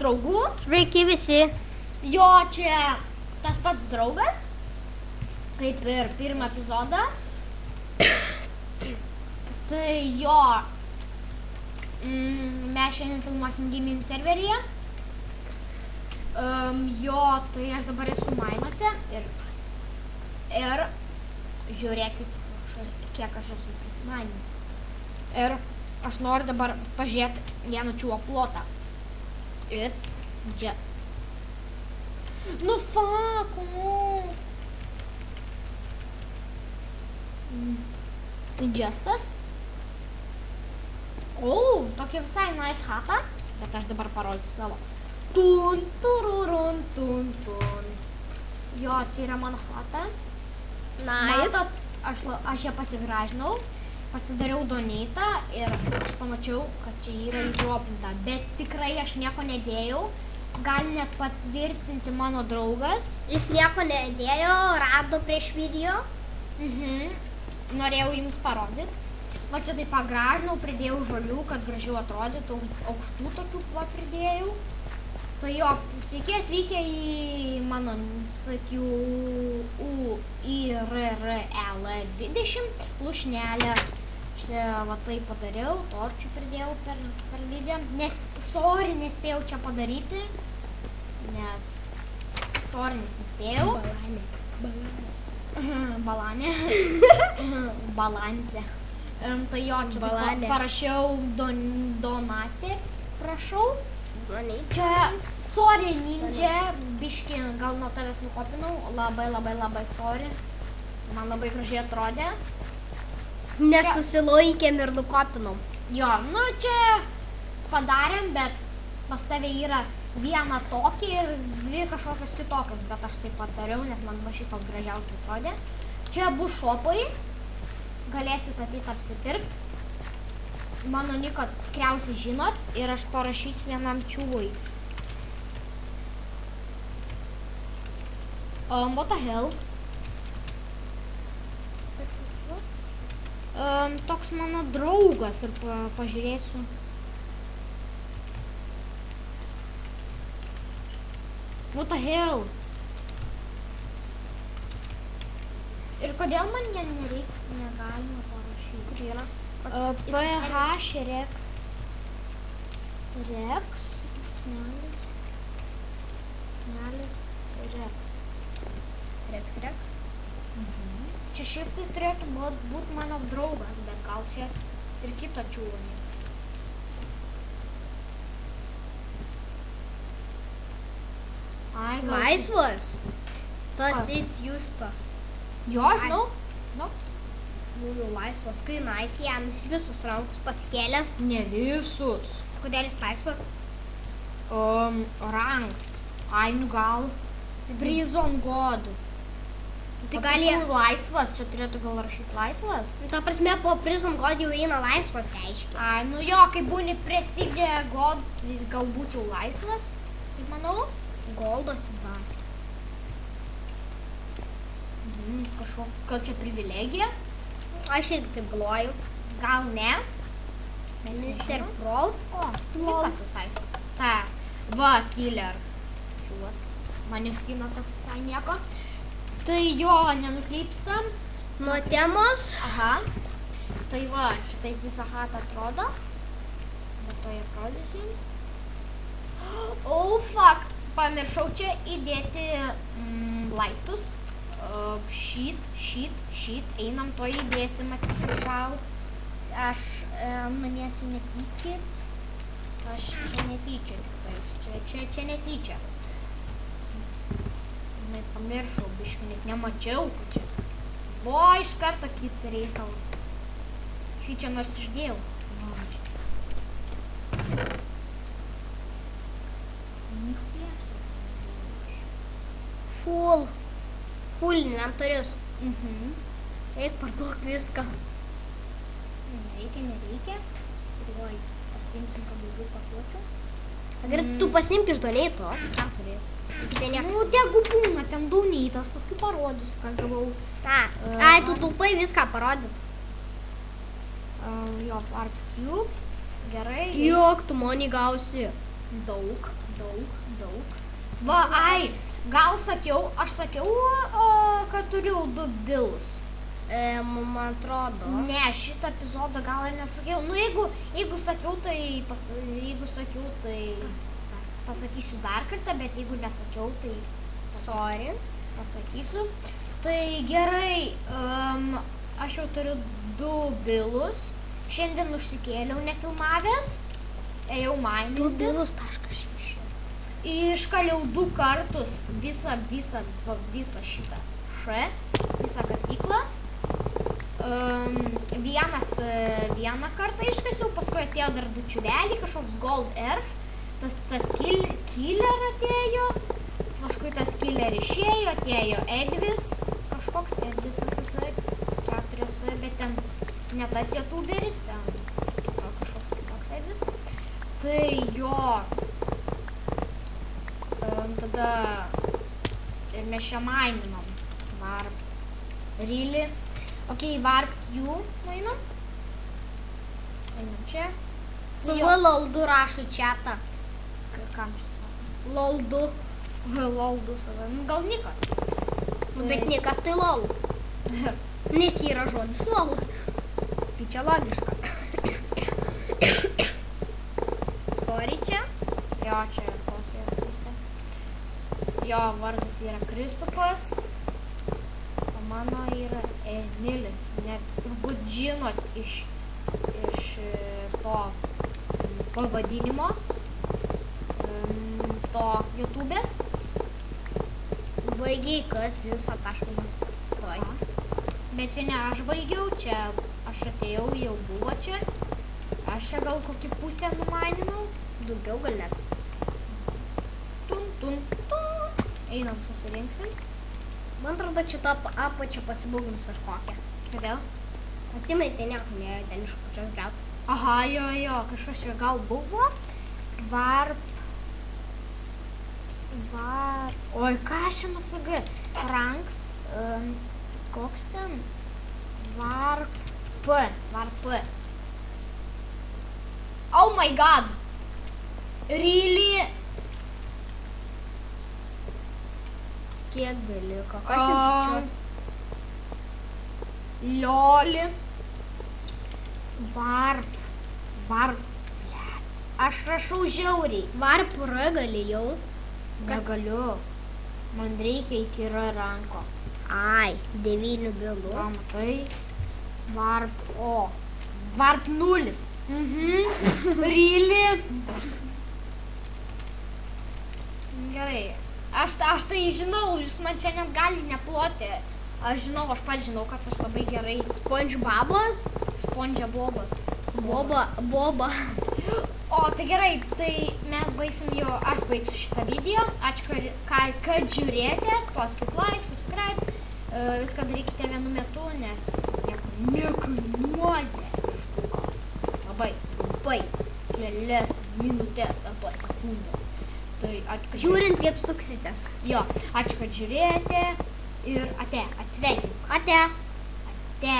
draugų. Sveiki visi. Jo čia tas pats draugas, kaip ir pirmą epizodą. Tai jo, mes šiandien filmuosim gaming serveryje. Jo, tai aš dabar esu mainuose ir žiūrėkit, kiek aš esu prisimainęs. Ir aš noriu dabar pažiūrėti vieną čiuvo plotą. It's jet. Nu fuck off. Justas. Tokia visai nice chata, bet aš dabar parodysiu savo. Tun, tururun, tun, tun. Jo, čia yra mano chata. Nice. Matot, aš ją pasigražinau, pasidariau donatą ir aš pamačiau, kad čia yra įdropinta, bet tikrai aš nieko nedėjau. Gali net patvirtinti mano draugas. Jis nieko nedėjo, rado prieš video. Norėjau jums parodyti. Va čia tai pagražinau, pridėjau žolių, kad gražiau atrodytų, aukštų tokių pridėjau. Tai jo, sveiki atvykę į mano, sakiau, UIRRL20 lūšnelę. Čia va tai padariau, torčių pridėjau per video. Sorry, nespėjau čia padaryti, nes nespėjau. Balanė. Balansė. Tai jo, čia parašiau donatė, prašau. Čia, sorry, ninja, biški, gal nuo tavęs nukopinau, labai sorry. Man labai gražiai atrodė. Nesusilaikėm ir nukopinom. Jo, nu čia padarėm, bet pas tave yra viena tokia ir dvi kažkokios kitokios, bet aš taip pat dariau, nes man va šitos gražiausiai atrodė. Čia bus šopai, galėsit ateit apsipirkt. Mano niką tikriausiai žinot ir aš parašysiu vienam čiūvui. What the hell? Toks mano draugas ir pažiūrėsiu. What the hell? Ir kodėl man negalima parašyti? Kur yra? PH Rex. Rex. Rex. Čia šiaip tai turėtų būti mano draugas, bet gal čia ir kito čiūvo niekas. Laisvas. Tas it's Justas. Jo, žinau. Jau laisvas, kai nice, jam visus rankus paskėlęs. Ne visus. Kodėl jis laisvas? Ranks. Ai, nu gal. Prison God. Tai gali... Laisvas, čia turėtų gal rašyti laisvas? Ta prasme, po Prison God jau eina laisvas reiškia. Ai, nu jo, kai būni Prestige God, galbūt jau laisvas, kaip manau. Goldas jis dar. Gal čia privilegija? Aš irgi taip galvoju. Gal ne? Mr. Prof. Likas visai. Ta, va, killer. Čiūvas. Man jų skinas toks visai nieko. Tai jo, nenukrypstam. Nuo temos. Aha. Tai va, čia taip visą chatą atrodo. Bet to atrodys jums. Oh, fuck. Pamiršau čia įdėti laiptus. Šit. Einam to įdėsim, atsiprašau. Aš manėsiu nepykit. Aš čia netyčia tiktais. Čia netyčia. Pamiršau, biškai net nemačiau, kad čia. Iš karto kits reikalas. Šį čia nors išdėjau. Full inventorius. Eik parduok viską. Nereikia. Oi, pasiimsim daugiau pakuočių. Gerai, tu pasiimk iš doneito. Ką turėjai? Nu, tegu būna, ten doneitas, paskui parodysiu, ką gavau. Ai, tu taupai viską parodyt. Jo, Park Cube. Gerai. Kiek tu money gausi? Daug. Daug. Va, ai, gal sakiau, aš sakiau, kad turiu 2 bilus. Man atrodo. Ne, šitą epizodą gal ir nesakiau. Nu, jeigu sakiau, tai pasakysiu dar kartą, bet jeigu nesakiau, tai Sorry. pasakysiu. Tai gerai, aš jau turiu 2 bilus. Šiandien užsikėliau nefilmavęs. Ėjau mainintis. 2,6. Iškaliau 2 kartus visą šitą visą kasyklą. Vieną kartą iškasiau, paskui atėjo dar 2 čiuveliai, kažkoks Gold Earth, tas Killer atėjo, paskui tas Killer išėjo, atėjo Edvis, kažkoks Edvis, 4, bet ten ne tas youtuberis, ten kažkoks kitoks Edvis. Tai jo, tada ir mes čia maininom Warp, Really. Ok, Warp Q mainom. Einam čia. Savo LOL2 rašo į chatą. Kam čia savo? LOL2. LOL2 savo. Gal Nikas. Bet niekas tai LOL. Nes yra žodis LOL. Tai čia logiška. Sorry čia. Jo, čia tos yra Kristė. Jo vardas yra Kristupas. O mano yra Emilis. Net turbūt žinot iš to pavadinimo. To YouTube'ės. Baigiai kas visą tašką. Toj. Bet čia ne aš baigiau, čia aš atėjau, jau buvo čia. Aš čia gal kokį pusę numaininau. Daugiau gal net. Tun. Einam susirinksim. Man atrodo, čia tą apačią pasibūgins kažkokią. Kodėl? Atsimai, tai nieko ne, ten iš pačios griaut. Aha, jo, kažkas čia gal buvo. Warp. Oi, ką aš čia nusagė? Ranks. Koks ten? Warp. Oh my god. Really? Kiek beliko? Kas ten pačios? Loli. Warp. Aš rašau žiauriai. Warp R gali jau. Negaliu. Man reikia iki R ranko. Ai, 9 bilų. Va, matai. Warp O. Warp 0. Really? Gerai. Aš tai žinau, jūs man čia net gali neploti. Aš žinau, aš pats žinau, kad aš labai gerai. SpongeBobas? SpongeBobas. Boba. O, tai gerai, tai mes baigsim jo, aš baigsiu šitą video. Ačiū, kad žiūrėte, spauskit like, subscribe. Viską darykite vienu metu, nes nekainuoja iš to. Labai kelias minutės arba sekundės. Tai ačiū, Žiūrint, kaip suksitės. Jo, ačiū, kad žiūrėjote ir atsveikinu. Ate. Ate.